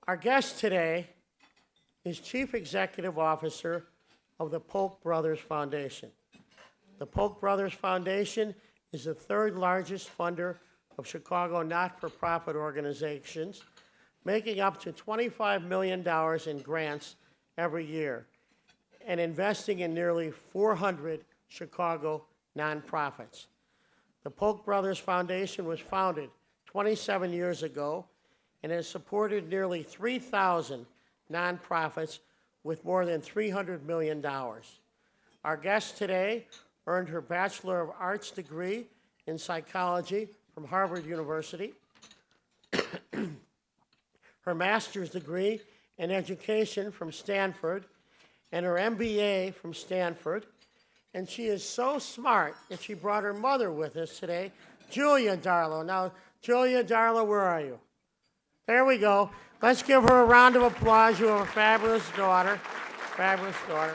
Our guest today is Chief Executive Officer of the Polk Brothers Foundation. The Polk Brothers Foundation is the third largest funder of Chicago not-for-profit organizations, making up to $25 million in grants every year and investing in nearly 400 Chicago nonprofits. The Polk Brothers Foundation was founded 27 years ago and has supported nearly 3,000 nonprofits with more than $300 million. Our guest today earned her Bachelor of Arts degree in psychology from Harvard University, her master's degree in education from Stanford, and her MBA from Stanford. And she is so smart that she brought her mother with us today, Gillian Darlow. Now, Gillian Darlow, where are you? There we go. Let's give her a round of applause. You have a fabulous daughter. Fabulous daughter.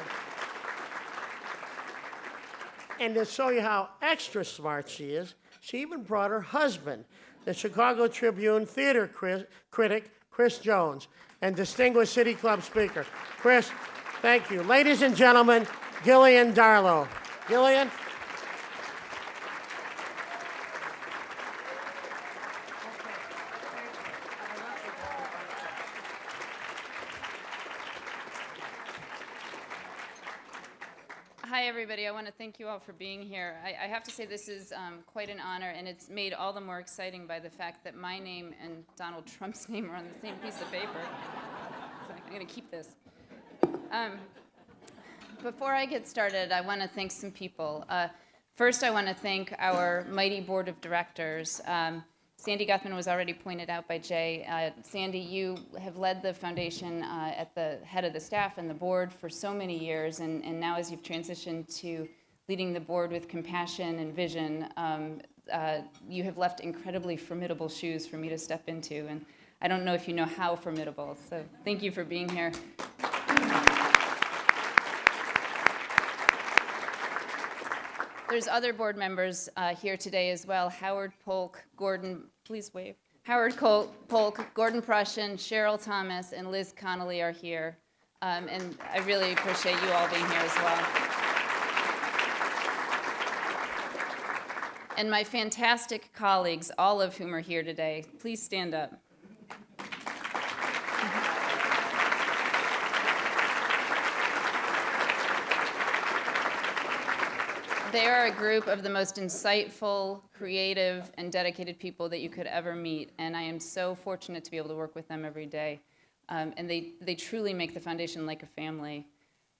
And to show you how extra smart she is, she even brought her husband, the Chicago Tribune theater critic, Chris Jones, and distinguished City Club speaker. Chris, thank you. Ladies and gentlemen, Gillian Darlow. Gillian? Hi, everybody. I want to thank you all for being here. I have to say this is quite an honor, and it's made all the more exciting by the fact that my name and Donald Trump's name are on the same piece of paper. So I'm going to keep this. Before I get started, I want to thank some people. First, I want to thank our mighty board of directors. Sandy Guthman was already pointed out by Jay. Sandy, you have led the foundation at the head of the staff and the board for so many years, and now as you've transitioned to leading the board with compassion and vision, you have left incredibly formidable shoes for me to step into, and I don't know if you know how formidable, so thank you for being here. There's other board members here today as well. Howard Polk, Gordon, please wave. Howard Polk, Gordon Prussian, Cheryl Thomas, and Liz Connolly are here. And I really appreciate you all being here as well. And my fantastic colleagues, all of whom are here today, please stand up. They are a group of the most insightful, creative, and dedicated people that you could ever meet, and I am so fortunate to be able to work with them every day. And they truly make the foundation like a family.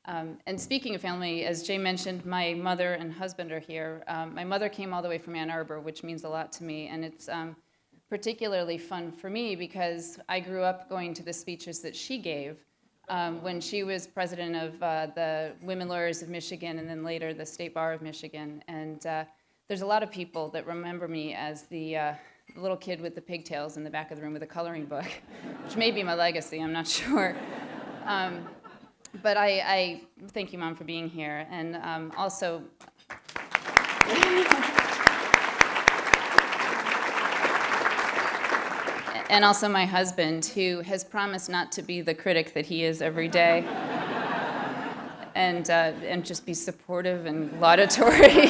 And speaking of family, as Jay mentioned, my mother and husband are here. My mother came all the way from Ann Arbor, which means a lot to me, and it's particularly fun for me because I grew up going to the speeches that she gave when she was president of the Women Lawyers of Michigan and then later the State Bar of Michigan. And there's a lot of people that remember me as the little kid with the pigtails in the back of the room with a coloring book, which may be my legacy, I'm not sure. But I thank you, Mom, for being here. And also, and also my husband, who has promised not to be the critic that he is every day, and just be supportive and laudatory.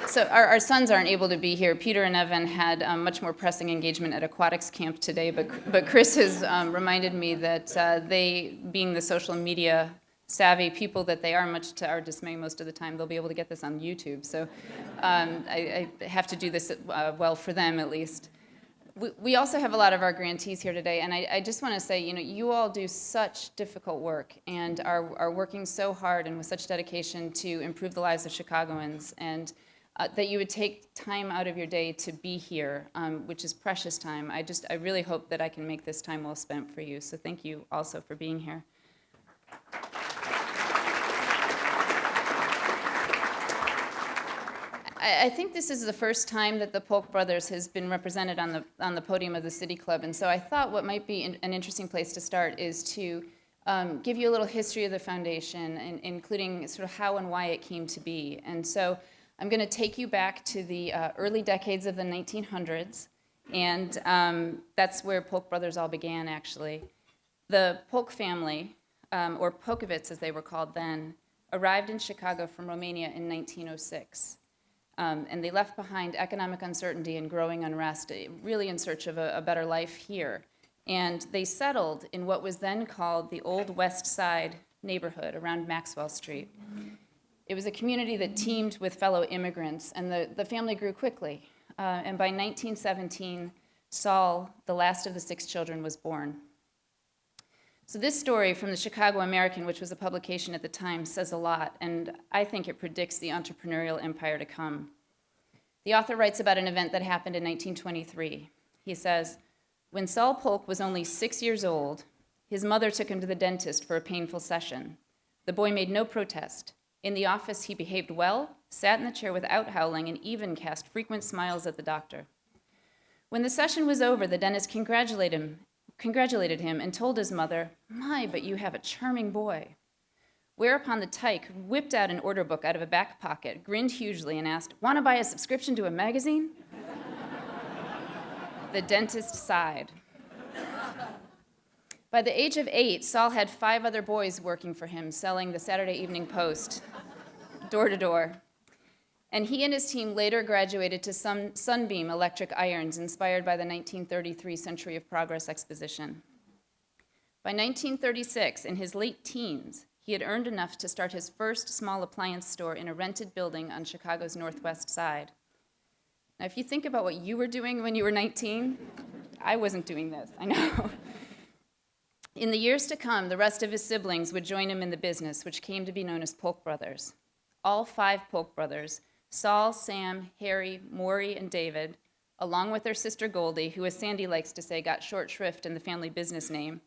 So our sons aren't able to be here. Peter and Evan had much more pressing engagement at aquatics camp today, but Chris has reminded me that they, being the social media savvy people that they are, much to our dismay most of the time, they'll be able to get this on YouTube. So I have to do this well for them at least. We also have a lot of our grantees here today, and I just want to say, you all do such difficult work and are working so hard and with such dedication to improve the lives of Chicagoans, and that you would take time out of your day to be here, which is precious time. I really hope that I can make this time well spent for you. So thank you also for being here. I think this is the first time that the Polk brothers has been represented on the podium of the City Club, and so I thought what might be an interesting place to start is to give you a little history of the foundation, including sort of how and why it came to be. And so I'm going to take you back to the early decades of the 1900s, and that's where Polk brothers all began, actually. The Polk family, or Polkovits as they were called then, arrived in Chicago from Romania in 1906. And they left behind economic uncertainty and growing unrest, really in search of a better life here. And they settled in what was then called the Old West Side neighborhood around Maxwell Street. It was a community that teemed with fellow immigrants, and the family grew quickly. And by 1917, Saul, the last of the 6 children, was born. So this story from the Chicago American, which was a publication at the time, says a lot, and I think it predicts the entrepreneurial empire to come. The author writes about an event that happened in 1923. He says, "When Saul Polk was only 6 years old, his mother took him to the dentist for a painful session. The boy made no protest. In the office, he behaved well, sat in the chair without howling, and even cast frequent smiles at the doctor. When the session was over, the dentist congratulated him and told his mother, 'My, but you have a charming boy.' Whereupon the tyke whipped out an order book out of a back pocket, grinned hugely, and asked, 'Want to buy a subscription to a magazine?' The dentist sighed. By the age of 8, Saul had 5 other boys working for him, selling the Saturday Evening Post, door to door. And he and his team later graduated to some Sunbeam electric irons inspired by the 1933 Century of Progress exposition. By 1936, in his late teens, he had earned enough to start his first small appliance store in a rented building on Chicago's northwest side. Now, if you think about what you were doing when you were 19, I wasn't doing this, I know. In the years to come, the rest of his siblings would join him in the business, which came to be known as Polk Brothers. All 5 Polk brothers, Saul, Sam, Harry, Maury, and David, along with their sister Goldie, who, as Sandy likes to say, got short shrift in the family business name,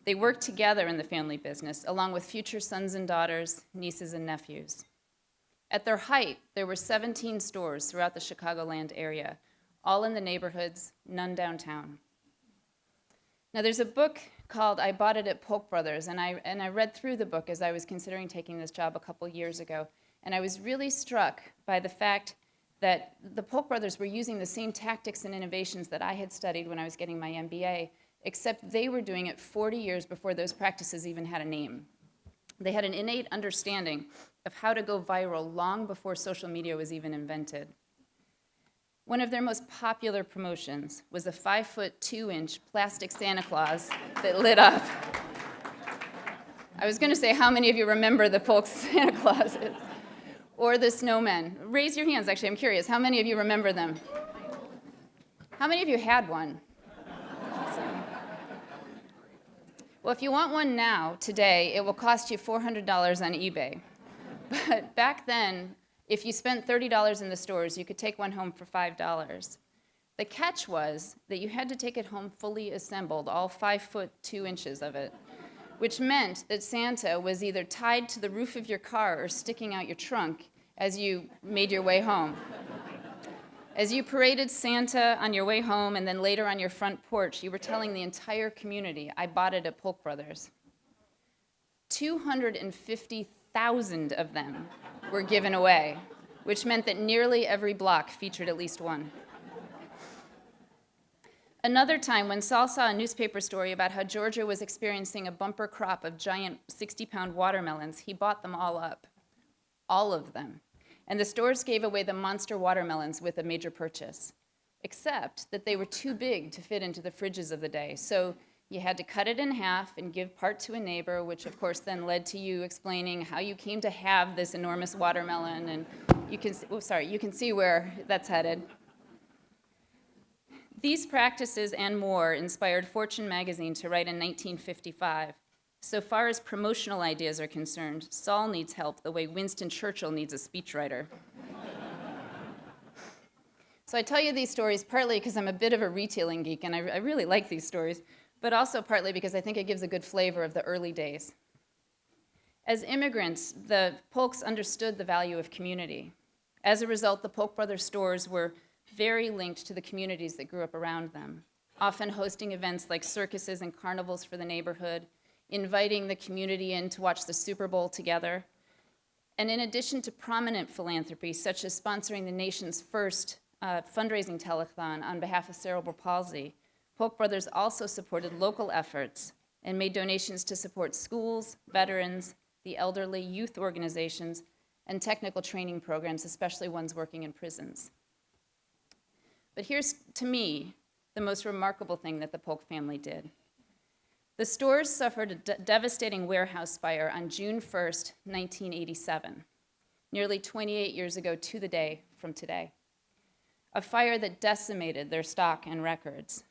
they worked together in the family business, along with future sons and daughters, nieces and nephews. At their height, there were 17 stores throughout the Chicagoland area, all in the neighborhoods, none downtown. Now, there's a book called I Bought It at Polk Brothers, and I read through the book as I was considering taking this job a couple years ago, and I was really struck by the fact that the Polk brothers were using the same tactics and innovations that I had studied when I was getting my MBA, except they were doing it 40 years before those practices even had a name. They had an innate understanding of how to go viral long before social media was even invented. One of their most popular promotions was a 5-foot 2-inch plastic Santa Claus that lit up. I was going to say, how many of you remember the Polk Santa Clauses? Or the snowmen? Raise your hands, actually, I'm curious. How many of you remember them? How many of you had one? Awesome. Well, if you want one now, today, it will cost you $400 on eBay. But back then, if you spent $30 in the stores, you could take one home for $5. The catch was that you had to take it home fully assembled, all 5 foot 2 inches of it, which meant that Santa was either tied to the roof of your car or sticking out your trunk as you made your way home. As you paraded Santa on your way home and then later on your front porch, you were telling the entire community, I bought it at Polk Brothers. 250,000 of them were given away, which meant that nearly every block featured at least one. Another time, when Saul saw a newspaper story about how Georgia was experiencing a bumper crop of giant 60-pound watermelons, he bought them all up. All of them. And the stores gave away the monster watermelons with a major purchase, except that they were too big to fit into the fridges of the day. So you had to cut it in half and give part to a neighbor, which of course then led to you explaining how you came to have this enormous watermelon, and you can see where that's headed. These practices and more inspired Fortune magazine to write in 1955, so far as promotional ideas are concerned, Saul needs help the way Winston Churchill needs a speechwriter. So I tell you these stories partly because I'm a bit of a retailing geek, and I really like these stories, but also partly because I think it gives a good flavor of the early days. As immigrants, the Polks understood the value of community. As a result, the Polk Brothers stores were very linked to the communities that grew up around them, often hosting events like circuses and carnivals for the neighborhood, inviting the community in to watch the Super Bowl together. And in addition to prominent philanthropy, such as sponsoring the nation's first fundraising telethon on behalf of cerebral palsy, Polk Brothers also supported local efforts and made donations to support schools, veterans, the elderly, youth organizations, and technical training programs, especially ones working in prisons. But here's, to me, the most remarkable thing that the Polk family did. The stores suffered a devastating warehouse fire on June 1st, 1987, nearly 28 years ago to the day from today. A fire that decimated their stock and records.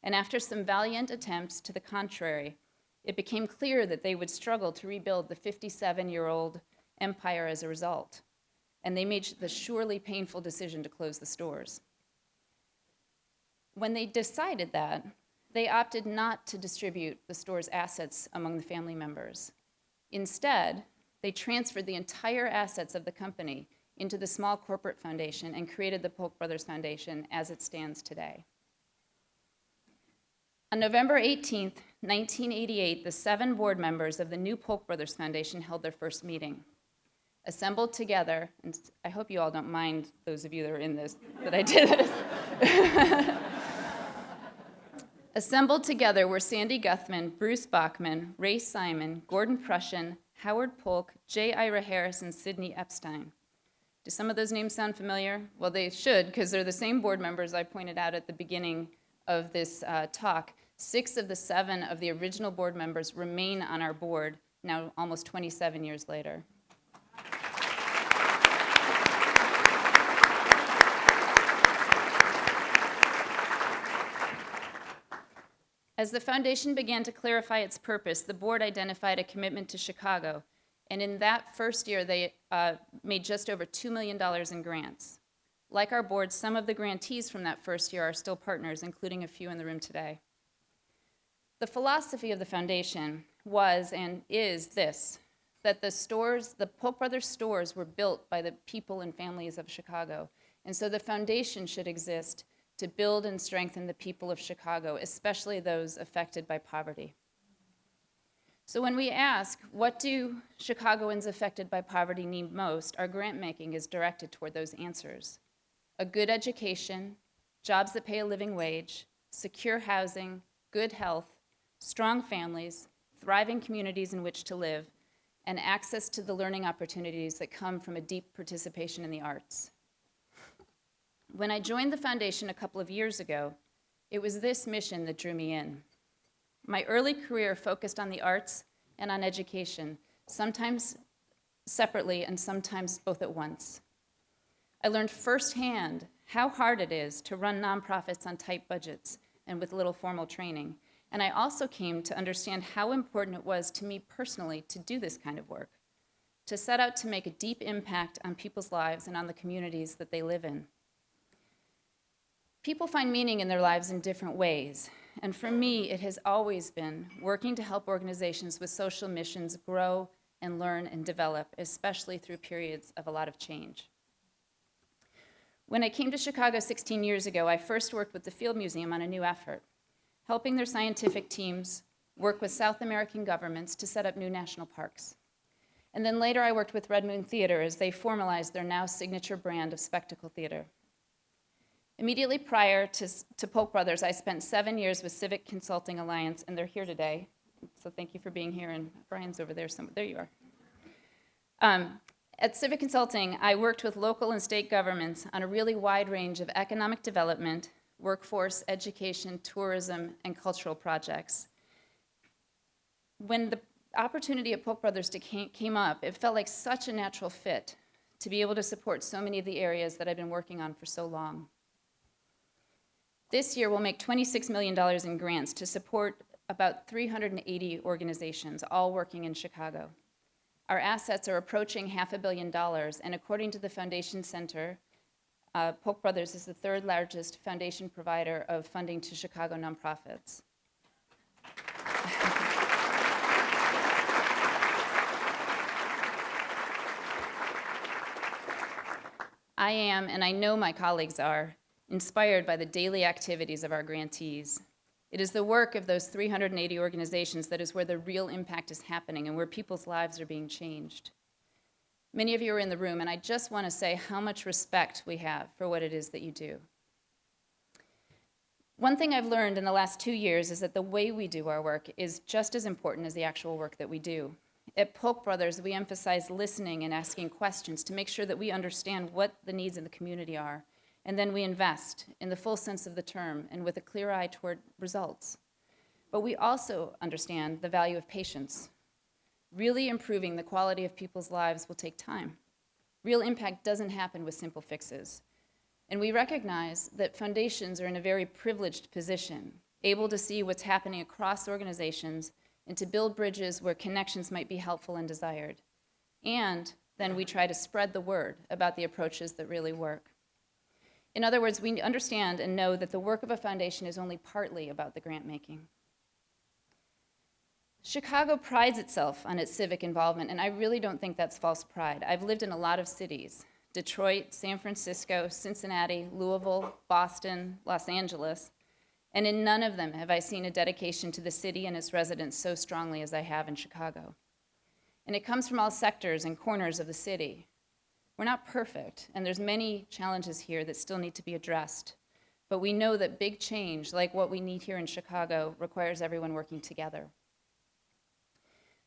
And after some valiant attempts to the contrary, it became clear that they would struggle to rebuild the 57-year-old empire as a result. And they made the surely painful decision to close the stores. When they decided that, they opted not to distribute the store's assets among the family members. Instead, they transferred the entire assets of the company into the small corporate foundation and created the Polk Brothers Foundation as it stands today. On November 18th, 1988, the 7 board members of the new Polk Brothers Foundation held their first meeting. Assembled together, and I hope you all don't mind, those of you that are in this, that I did this. Assembled together were Sandy Guthman, Bruce Bachman, Ray Simon, Gordon Prussian, Howard Polk, J. Ira Harris, and Sidney Epstein. Do some of those names sound familiar? Well, they should, because they're the same board members I pointed out at the beginning of this talk. 6 of the 7 of the original board members remain on our board now almost 27 years later. As the foundation began to clarify its purpose, the board identified a commitment to Chicago, and in that first year, they made just over $2 million in grants. Like our board, some of the grantees from that first year are still partners, including a few in the room today. The philosophy of the foundation was and is this, that the Polk Brothers stores were built by the people and families of Chicago, and so the foundation should exist to build and strengthen the people of Chicago, especially those affected by poverty. So when we ask, what do Chicagoans affected by poverty need most, our grant making is directed toward those answers. A good education, jobs that pay a living wage, secure housing, good health, strong families, thriving communities in which to live, and access to the learning opportunities that come from a deep participation in the arts. When I joined the foundation a couple of years ago, it was this mission that drew me in. My early career focused on the arts and on education, sometimes separately and sometimes both at once. I learned firsthand how hard it is to run nonprofits on tight budgets and with little formal training. And I also came to understand how important it was to me personally to do this kind of work, to set out to make a deep impact on people's lives and on the communities that they live in. People find meaning in their lives in different ways, and for me, it has always been working to help organizations with social missions grow and learn and develop, especially through periods of a lot of change. When I came to Chicago 16 years ago, I first worked with the Field Museum on a new effort, helping their scientific teams work with South American governments to set up new national parks. And then later I worked with Red Moon Theater as they formalized their now signature brand of spectacle theater. Immediately prior to Polk Brothers, I spent 7 years with Civic Consulting Alliance, and they're here today. So thank you for being here, and Brian's over there somewhere. There you are. At Civic Consulting, I worked with local and state governments on a really wide range of economic development, workforce, education, tourism, and cultural projects. When the opportunity at Polk Brothers came up, it felt like such a natural fit to be able to support so many of the areas that I've been working on for so long. This year, we'll make $26 million in grants to support about 380 organizations, all working in Chicago. Our assets are approaching $500 million, and according to the Foundation Center, Polk Brothers is the 3rd largest foundation provider of funding to Chicago nonprofits. I am, and I know my colleagues are, inspired by the daily activities of our grantees. It is the work of those 380 organizations that is where the real impact is happening and where people's lives are being changed. Many of you are in the room, and I just want to say how much respect we have for what it is that you do. One thing I've learned in the last 2 years is that the way we do our work is just as important as the actual work that we do. At Polk Brothers, we emphasize listening and asking questions to make sure that we understand what the needs of the community are, and then we invest in the full sense of the term and with a clear eye toward results. But we also understand the value of patience. Really improving the quality of people's lives will take time. Real impact doesn't happen with simple fixes. And we recognize that foundations are in a very privileged position, able to see what's happening across organizations and to build bridges where connections might be helpful and desired. And then we try to spread the word about the approaches that really work. In other words, we understand and know that the work of a foundation is only partly about the grant making. Chicago prides itself on its civic involvement, and I really don't think that's false pride. I've lived in a lot of cities: Detroit, San Francisco, Cincinnati, Louisville, Boston, Los Angeles, and in none of them have I seen a dedication to the city and its residents so strongly as I have in Chicago. And it comes from all sectors and corners of the city. We're not perfect, and there's many challenges here that still need to be addressed, but we know that big change, like what we need here in Chicago, requires everyone working together.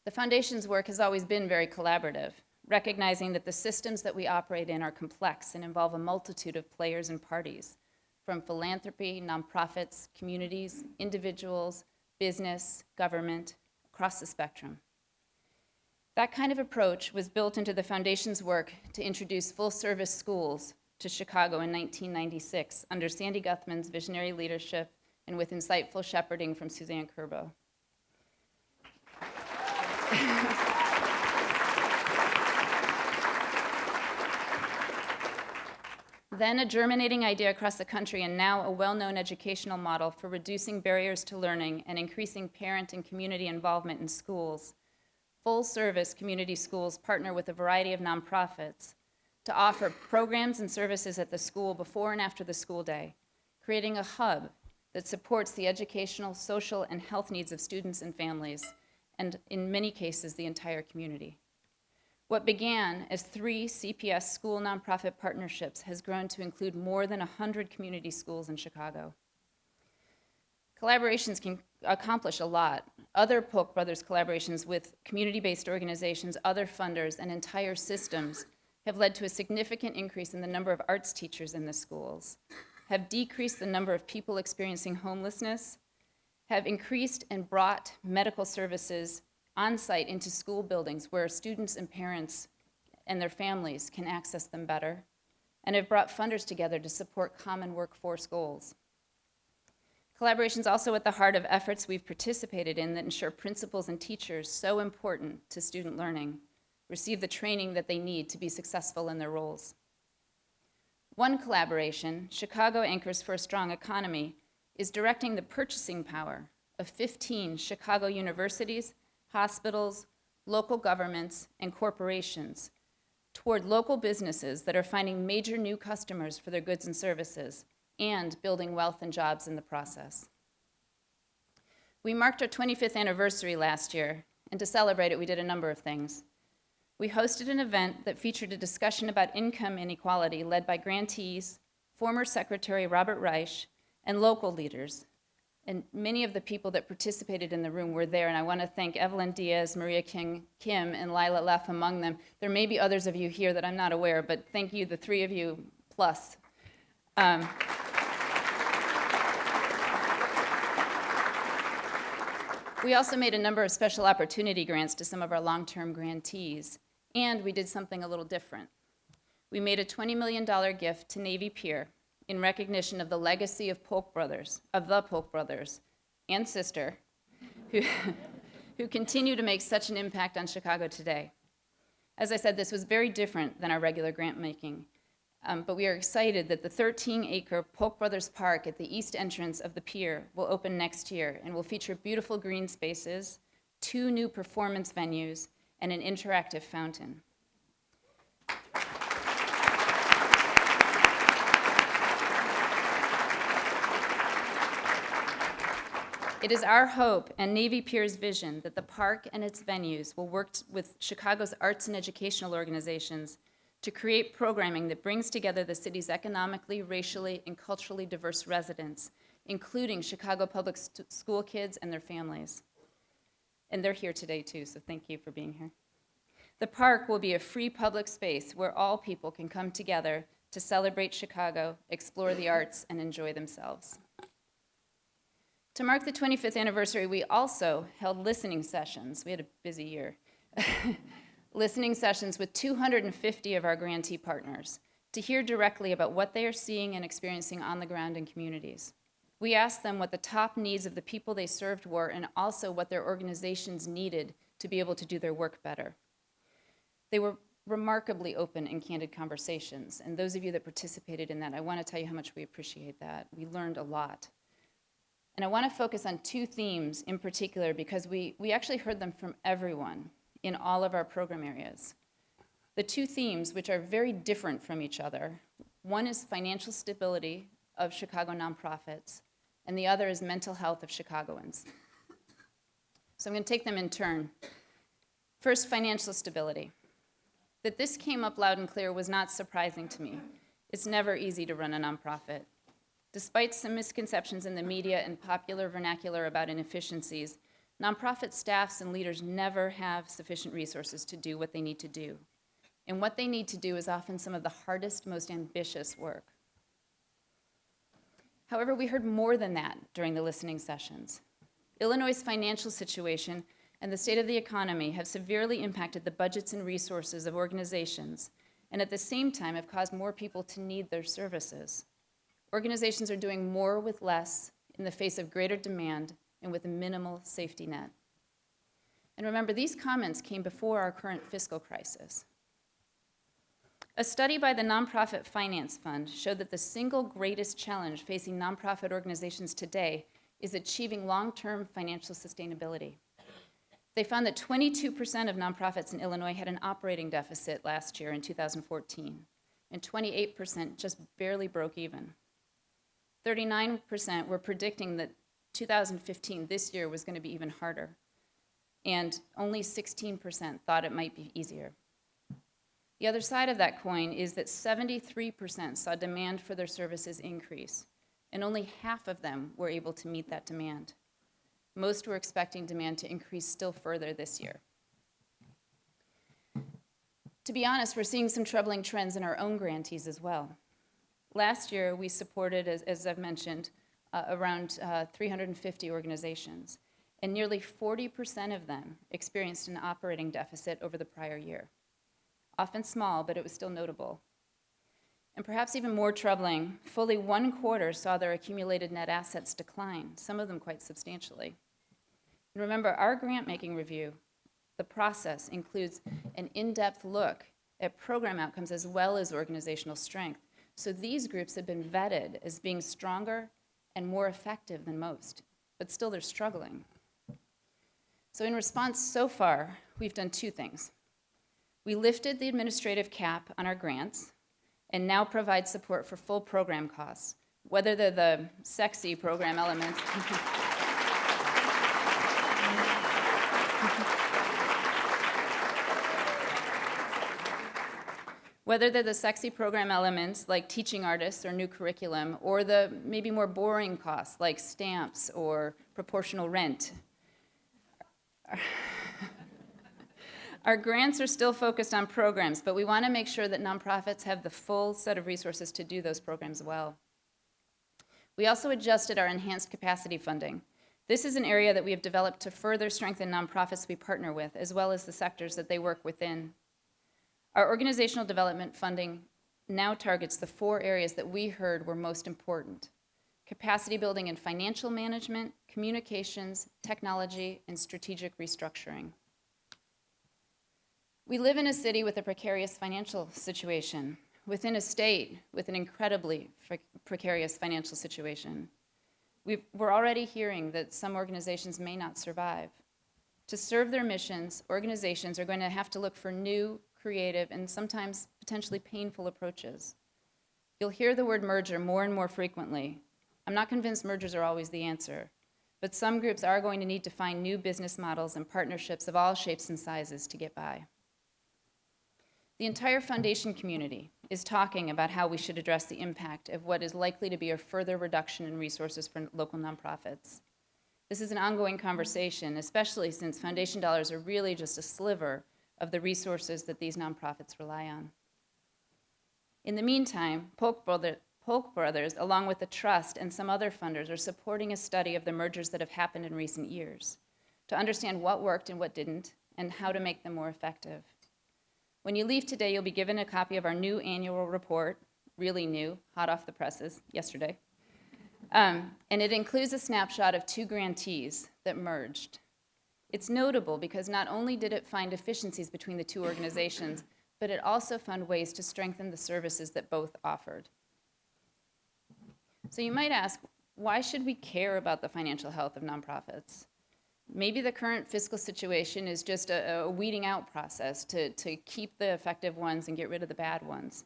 The Foundation's work has always been very collaborative, recognizing that the systems that we operate in are complex and involve a multitude of players and parties, from philanthropy, nonprofits, communities, individuals, business, government, across the spectrum. That kind of approach was built into the Foundation's work to introduce full-service schools to Chicago in 1996 under Sandy Guthman's visionary leadership and with insightful shepherding from Suzanne Kerbo. Then a germinating idea across the country, and now a well-known educational model for reducing barriers to learning and increasing parent and community involvement in schools. Full-service community schools partner with a variety of nonprofits to offer programs and services at the school before and after the school day, creating a hub that supports the educational, social, and health needs of students and families, and in many cases, the entire community. What began as 3 CPS school nonprofit partnerships has grown to include more than 100 community schools in Chicago. Collaborations can accomplish a lot. Other Polk Brothers collaborations with community-based organizations, other funders, and entire systems have led to a significant increase in the number of arts teachers in the schools, have decreased the number of people experiencing homelessness, have increased and brought medical services on-site into school buildings where students and parents and their families can access them better, and have brought funders together to support common workforce goals. Collaboration is also at the heart of efforts we've participated in that ensure principals and teachers, so important to student learning, receive the training that they need to be successful in their roles. One collaboration, Chicago Anchors for a Strong Economy, is directing the purchasing power of 15 Chicago universities, hospitals, local governments, and corporations toward local businesses that are finding major new customers for their goods and services and building wealth and jobs in the process. We marked our 25th anniversary last year, and to celebrate it, we did a number of things. We hosted an event that featured a discussion about income inequality led by grantees, former Secretary Robert Reich, and local leaders. And many of the people that participated in the room were there, and I want to thank Evelyn Diaz, Maria Kim, and Lila Leff among them. There may be others of you here that I'm not aware, but thank you, the 3 of you plus. We also made a number of special opportunity grants to some of our long-term grantees, and we did something a little different. We made a $20 million gift to Navy Pier in recognition of the legacy of Polk Brothers, and sister, who continue to make such an impact on Chicago today. As I said, this was very different than our regular grant making, but we are excited that the 13-acre Polk Brothers Park at the east entrance of the pier will open next year and will feature beautiful green spaces, 2 new performance venues, and an interactive fountain. It is our hope and Navy Pier's vision that the park and its venues will work with Chicago's arts and educational organizations to create programming that brings together the city's economically, racially, and culturally diverse residents, including Chicago public school kids and their families. And they're here today too, so thank you for being here. The park will be a free public space where all people can come together to celebrate Chicago, explore the arts, and enjoy themselves. To mark the 25th anniversary, we also held listening sessions. We had a busy year. Listening sessions with 250 of our grantee partners to hear directly about what they are seeing and experiencing on the ground in communities. We asked them what the top needs of the people they served were and also what their organizations needed to be able to do their work better. They were remarkably open and candid conversations, and those of you that participated in that, I want to tell you how much we appreciate that. We learned a lot. And I want to focus on two themes in particular because we actually heard them from everyone in all of our program areas. The two themes, which are very different from each other, one is financial stability of Chicago nonprofits, and the other is mental health of Chicagoans. So I'm going to take them in turn. First, financial stability. That this came up loud and clear was not surprising to me. It's never easy to run a nonprofit. Despite some misconceptions in the media and popular vernacular about inefficiencies, nonprofit staffs and leaders never have sufficient resources to do what they need to do. And what they need to do is often some of the hardest, most ambitious work. However, we heard more than that during the listening sessions. Illinois' financial situation and the state of the economy have severely impacted the budgets and resources of organizations, and at the same time have caused more people to need their services. Organizations are doing more with less in the face of greater demand and with a minimal safety net. And remember, these comments came before our current fiscal crisis. A study by the Nonprofit Finance Fund showed that the single greatest challenge facing nonprofit organizations today is achieving long-term financial sustainability. They found that 22% of nonprofits in Illinois had an operating deficit last year in 2014, and 28% just barely broke even. 39% were predicting that 2015, this year, was going to be even harder, and only 16% thought it might be easier. The other side of that coin is that 73% saw demand for their services increase, and only half of them were able to meet that demand. Most were expecting demand to increase still further this year. To be honest, we're seeing some troubling trends in our own grantees as well. Last year, we supported, as I've mentioned, around 350 organizations, and nearly 40% of them experienced an operating deficit over the prior year. Often small, but it was still notable. And perhaps even more troubling, fully 1/4 saw their accumulated net assets decline, some of them quite substantially. And remember, our grant-making review, the process, includes an in-depth look at program outcomes as well as organizational strength. So these groups have been vetted as being stronger and more effective than most, but still they're struggling. So in response so far, we've done two things. We lifted the administrative cap on our grants and now provide support for full program costs, whether they're the sexy program elements. Whether they're the sexy program elements like teaching artists or new curriculum, or the maybe more boring costs like stamps or proportional rent. Our grants are still focused on programs, but we want to make sure that nonprofits have the full set of resources to do those programs well. We also adjusted our enhanced capacity funding. This is an area that we have developed to further strengthen nonprofits we partner with, as well as the sectors that they work within. Our organizational development funding now targets the 4 areas that we heard were most important: capacity building and financial management, communications, technology, and strategic restructuring. We live in a city with a precarious financial situation, within a state with an incredibly precarious financial situation. We're already hearing that some organizations may not survive. To serve their missions, organizations are going to have to look for new, creative, and sometimes potentially painful approaches. You'll hear the word merger more and more frequently. I'm not convinced mergers are always the answer, but some groups are going to need to find new business models and partnerships of all shapes and sizes to get by. The entire foundation community is talking about how we should address the impact of what is likely to be a further reduction in resources for local nonprofits. This is an ongoing conversation, especially since foundation dollars are really just a sliver of the resources that these nonprofits rely on. In the meantime, Polk Brothers, along with the Trust and some other funders, are supporting a study of the mergers that have happened in recent years to understand what worked and what didn't, and how to make them more effective. When you leave today, you'll be given a copy of our new annual report, really new, hot off the presses, yesterday. And it includes a snapshot of 2 grantees that merged. It's notable because not only did it find efficiencies between the 2 organizations, but it also found ways to strengthen the services that both offered. So you might ask, why should we care about the financial health of nonprofits? Maybe the current fiscal situation is just a weeding out process to keep the effective ones and get rid of the bad ones.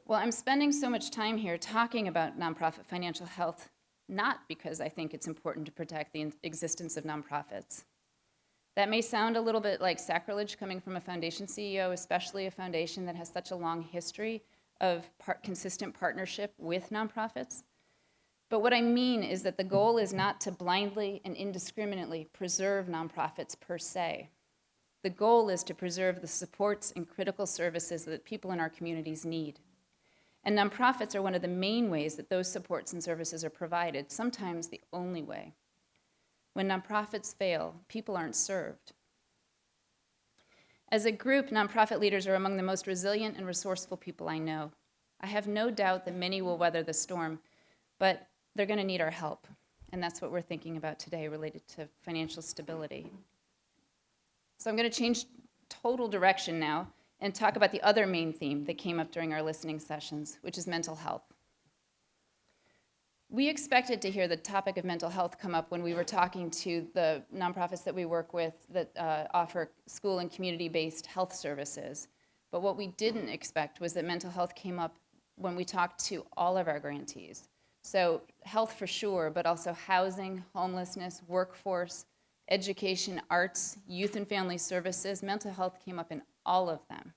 Well, I'm spending so much time here talking about nonprofit financial health, not because I think it's important to protect the existence of nonprofits. That may sound a little bit like sacrilege coming from a foundation CEO, especially a foundation that has such a long history of consistent partnership with nonprofits. But what I mean is that the goal is not to blindly and indiscriminately preserve nonprofits per se. The goal is to preserve the supports and critical services that people in our communities need. And nonprofits are one of the main ways that those supports and services are provided, sometimes the only way. When nonprofits fail, people aren't served. As a group, nonprofit leaders are among the most resilient and resourceful people I know. I have no doubt that many will weather the storm, but they're going to need our help. And that's what we're thinking about today related to financial stability. So I'm going to change total direction now and talk about the other main theme that came up during our listening sessions, which is mental health. We expected to hear the topic of mental health come up when we were talking to the nonprofits that we work with that offer school and community-based health services. But what we didn't expect was that mental health came up when we talked to all of our grantees. So health for sure, but also housing, homelessness, workforce, education, arts, youth and family services. Mental health came up in all of them.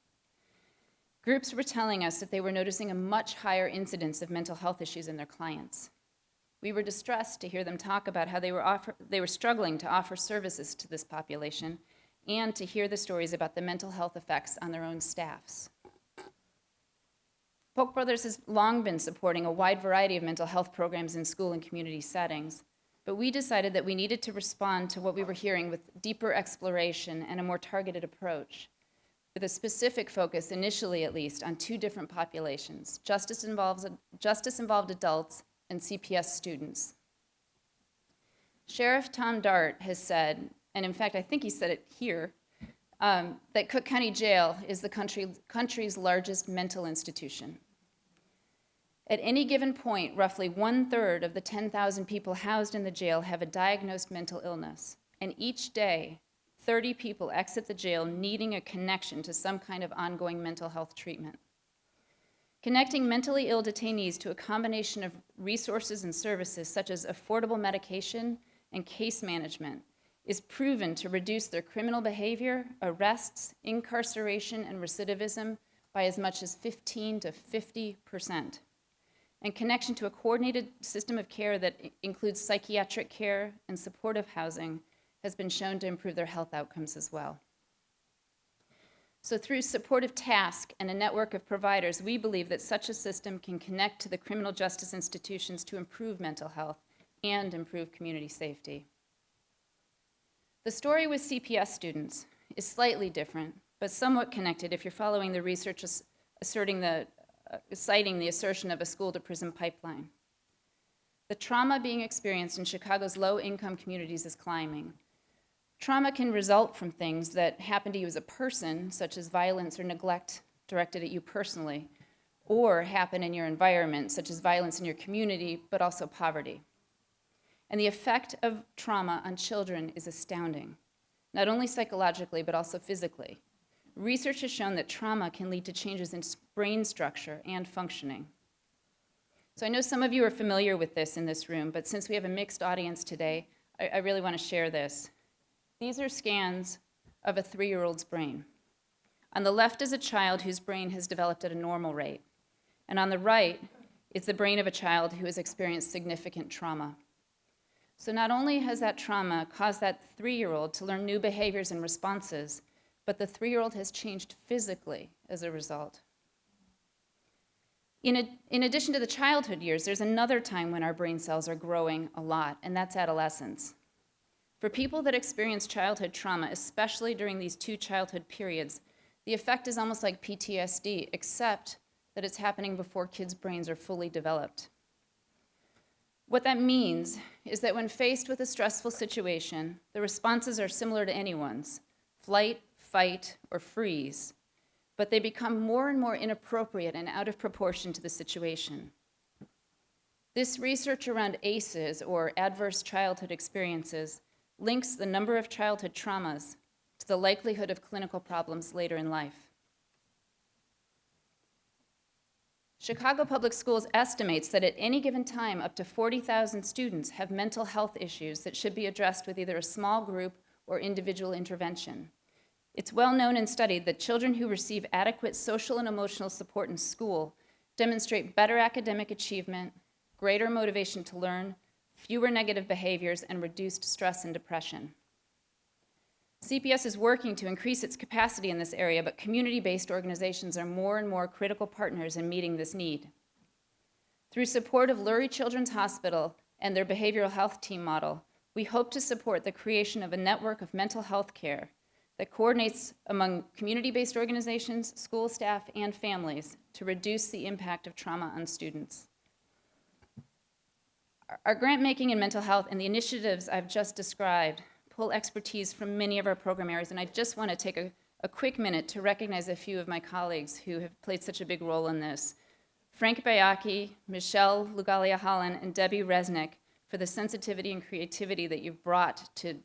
Groups were telling us that they were noticing a much higher incidence of mental health issues in their clients. We were distressed to hear them talk about how they were struggling to offer services to this population and to hear the stories about the mental health effects on their own staffs. Polk Brothers has long been supporting a wide variety of mental health programs in school and community settings, but we decided that we needed to respond to what we were hearing with deeper exploration and a more targeted approach, with a specific focus, initially at least, on 2 different populations, justice-involved adults and CPS students. Sheriff Tom Dart has said, and in fact I think he said it here, that Cook County Jail is the country's largest mental institution. At any given point, roughly 1/3 of the 10,000 people housed in the jail have a diagnosed mental illness, and each day, 30 people exit the jail needing a connection to some kind of ongoing mental health treatment. Connecting mentally ill detainees to a combination of resources and services such as affordable medication and case management is proven to reduce their criminal behavior, arrests, incarceration, and recidivism by as much as 15 to 50%. And connection to a coordinated system of care that includes psychiatric care and supportive housing has been shown to improve their health outcomes as well. So through supportive task and a network of providers, we believe that such a system can connect to the criminal justice institutions to improve mental health and improve community safety. The story with CPS students is slightly different, but somewhat connected if you're following the research citing the assertion of a school-to-prison pipeline. The trauma being experienced in Chicago's low-income communities is climbing. Trauma can result from things that happen to you as a person, such as violence or neglect directed at you personally, or happen in your environment, such as violence in your community, but also poverty. And the effect of trauma on children is astounding, not only psychologically, but also physically. Research has shown that trauma can lead to changes in brain structure and functioning. So I know some of you are familiar with this in this room, but since we have a mixed audience today, I really want to share this. These are scans of a 3-year-old's brain. On the left is a child whose brain has developed at a normal rate. And on the right is the brain of a child who has experienced significant trauma. So not only has that trauma caused that 3-year-old to learn new behaviors and responses, but the 3-year-old has changed physically as a result. In addition to the childhood years, there's another time when our brain cells are growing a lot, and that's adolescence. For people that experience childhood trauma, especially during these 2 childhood periods, the effect is almost like PTSD, except that it's happening before kids' brains are fully developed. What that means is that when faced with a stressful situation, the responses are similar to anyone's: flight, fight, or freeze, but they become more and more inappropriate and out of proportion to the situation. This research around ACEs, or adverse childhood experiences, links the number of childhood traumas to the likelihood of clinical problems later in life. Chicago Public Schools estimates that at any given time, up to 40,000 students have mental health issues that should be addressed with either a small group or individual intervention. It's well known and studied that children who receive adequate social and emotional support in school demonstrate better academic achievement, greater motivation to learn, fewer negative behaviors, and reduced stress and depression. CPS is working to increase its capacity in this area, but community-based organizations are more and more critical partners in meeting this need. Through support of Lurie Children's Hospital and their behavioral health team model, we hope to support the creation of a network of mental health care that coordinates among community-based organizations, school staff, and families to reduce the impact of trauma on students. Our grant making in mental health and the initiatives I've just described pull expertise from many of our program areas, and I just want to take a quick minute to recognize a few of my colleagues who have played such a big role in this. Frank Bayaki, Michelle Lugalia-Holland, and Debbie Resnick for the sensitivity and creativity that you've brought to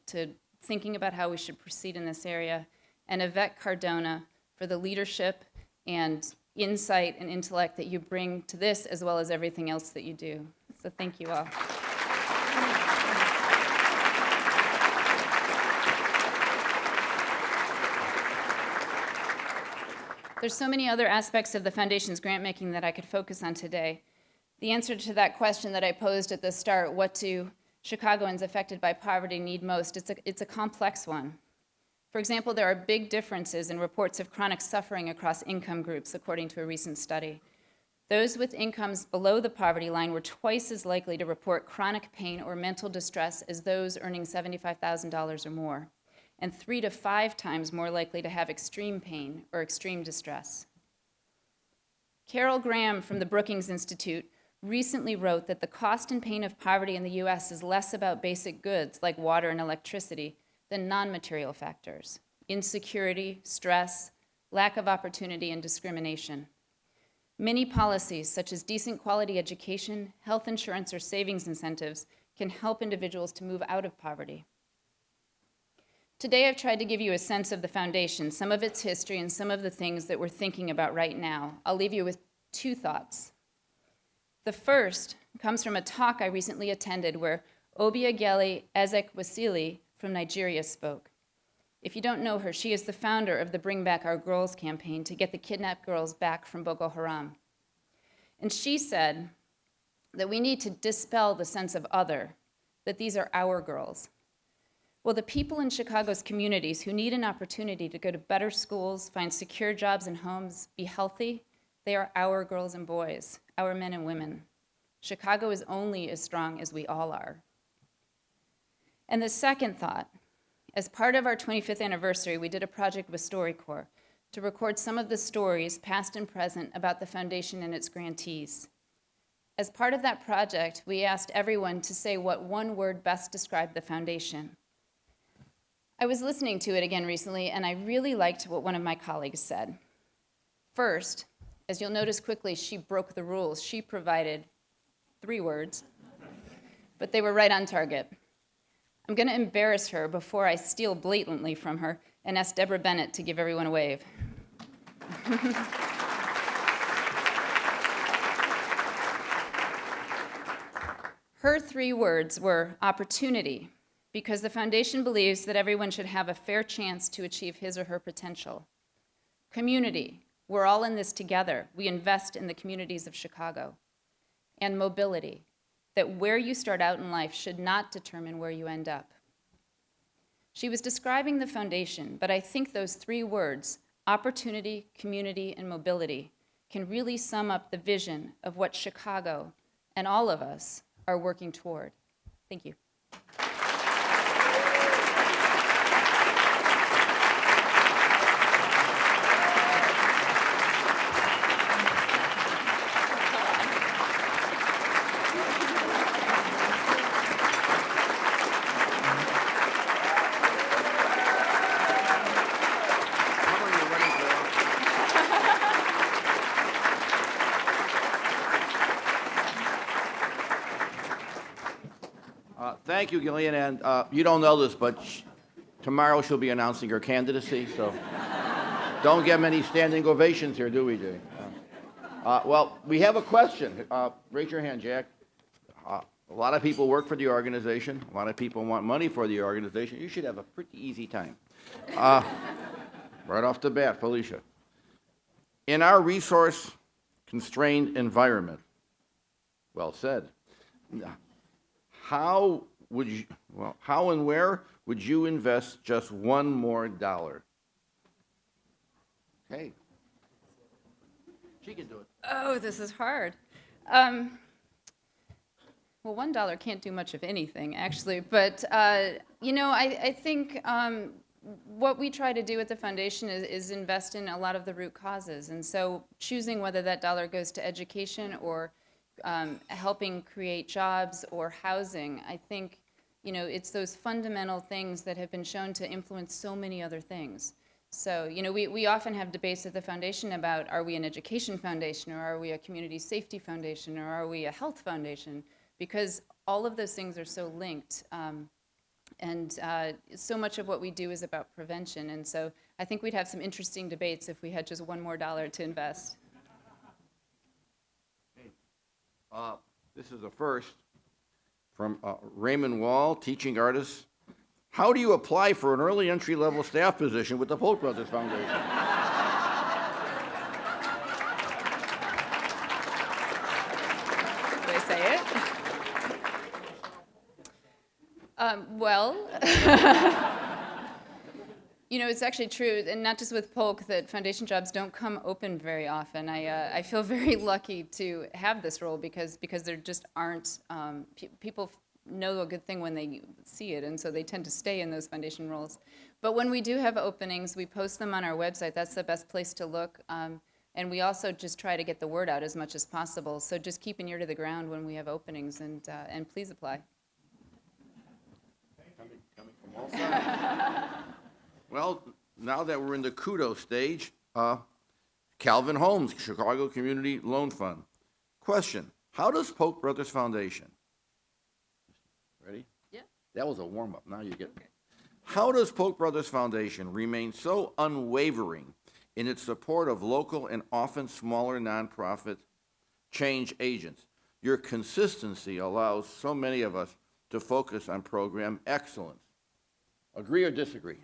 thinking about how we should proceed in this area, and Yvette Cardona for the leadership and insight and intellect that you bring to this as well as everything else that you do. So thank you all. There's so many other aspects of the Foundation's grant making that I could focus on today. The answer to that question that I posed at the start, what do Chicagoans affected by poverty need most, it's a complex one. For example, there are big differences in reports of chronic suffering across income groups, according to a recent study. Those with incomes below the poverty line were twice as likely to report chronic pain or mental distress as those earning $75,000 or more, and 3 to 5 times more likely to have extreme pain or extreme distress. Carol Graham from the Brookings Institute recently wrote that the cost and pain of poverty in the US is less about basic goods like water and electricity than non-material factors: insecurity, stress, lack of opportunity, and discrimination. Many policies, such as decent quality education, health insurance, or savings incentives, can help individuals to move out of poverty. Today, I've tried to give you a sense of the Foundation, some of its history, and some of the things that we're thinking about right now. I'll leave you with 2 thoughts. The first comes from a talk I recently attended where Obiageli Ezekwesili from Nigeria spoke. If you don't know her, she is the founder of the Bring Back Our Girls campaign to get the kidnapped girls back from Boko Haram. And she said that we need to dispel the sense of other, that these are our girls. Well, the people in Chicago's communities who need an opportunity to go to better schools, find secure jobs and homes, be healthy, they are our girls and boys, our men and women. Chicago is only as strong as we all are. And the second thought, as part of our 25th anniversary, we did a project with StoryCorps to record some of the stories, past and present, about the Foundation and its grantees. As part of that project, we asked everyone to say what one word best described the Foundation. I was listening to it again recently, and I really liked what one of my colleagues said. First, as you'll notice quickly, she broke the rules. She provided 3 words, but they were right on target. I'm going to embarrass her before I steal blatantly from her and ask Deborah Bennett to give everyone a wave. Her 3 words were opportunity, because the foundation believes that everyone should have a fair chance to achieve his or her potential. Community, we're all in this together. We invest in the communities of Chicago. And mobility, that where you start out in life should not determine where you end up. She was describing the foundation, but I think those 3 words, opportunity, community, and mobility, can really sum up the vision of what Chicago and all of us are working toward. Thank you. Thank you, Gillian, and you don't know this, but tomorrow she'll be announcing her candidacy, so don't get many standing ovations here, do we, Jay? Well, we have a question. Raise your hand, Jack. A lot of people work for the organization. A lot of people want money for the organization. You should have a pretty easy time. Right off the bat, Felicia. In our resource-constrained environment, well said, how and where would you invest just $1 more? Okay. She can do it. Oh, this is hard. Well, $1 can't do much of anything, actually. But, I think what we try to do at the foundation is invest in a lot of the root causes. And so choosing whether that dollar goes to education or helping create jobs or housing, I think, it's those fundamental things that have been shown to influence so many other things. So, we often have debates at the foundation about, are we an education foundation, or are we a community safety foundation, or are we a health foundation? Because all of those things are so linked. And so much of what we do is about prevention. And so I think we'd have some interesting debates if we had just $1 more to invest. This is a first from Raymond Wall, teaching artist. How do you apply for an early entry-level staff position with the Polk Brothers Foundation? Did I say it? Well, it's actually true, and not just with Polk, that foundation jobs don't come open very often. I feel very lucky to have this role because there just aren't, people know a good thing when they see it, and so they tend to stay in those foundation roles. But when we do have openings, we post them on our website. That's the best place to look. And we also just try to get the word out as much as possible. So just keep an ear to the ground when we have openings, and please apply. Coming from all sides. Well, now that we're in the kudos stage, Calvin Holmes, Chicago Community Loan Fund. Question, how does Polk Brothers Foundation, ready? Yeah. That was a warm-up, now you get, how does Polk Brothers Foundation remain so unwavering in its support of local and often smaller nonprofit change agents? Your consistency allows so many of us to focus on program excellence. Agree or disagree?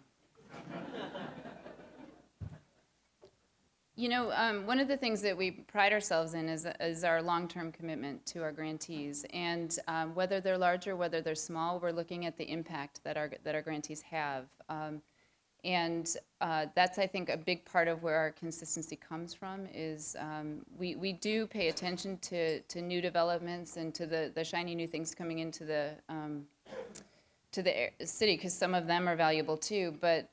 One of the things that we pride ourselves in is our long-term commitment to our grantees. And whether they're large or whether they're small, we're looking at the impact that our grantees have. And that's, I think, a big part of where our consistency comes from is we do pay attention to new developments and to the shiny new things coming into the city, because some of them are valuable too, but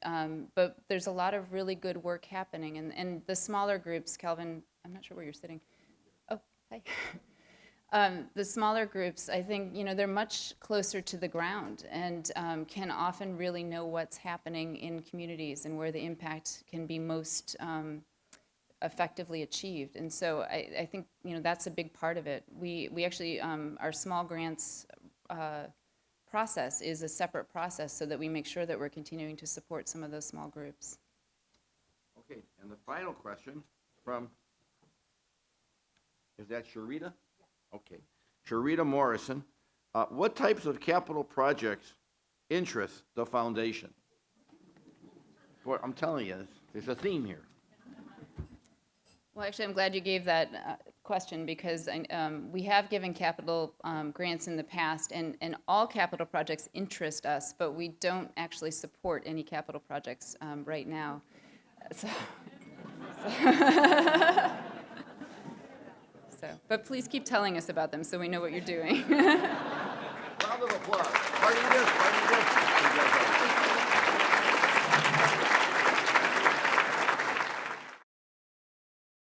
there's a lot of really good work happening, and the smaller groups, Calvin, I'm not sure where you're sitting. Oh, hi. The smaller groups, I think, they're much closer to the ground and can often really know what's happening in communities and where the impact can be most effectively achieved. And so I think, that's a big part of it. We actually, our small grants process is a separate process so that we make sure that we're continuing to support some of those small groups. Okay, and the final question from, is that Sharita? Okay. Sharita Morrison, What types of capital projects interest the foundation? Boy, I'm telling you, there's a theme here. Well, actually, I'm glad you gave that question because we have given capital grants in the past, and all capital projects interest us, but we don't actually support any capital projects right now. But please keep telling us about them so we know what you're doing. Round of applause. Party this, party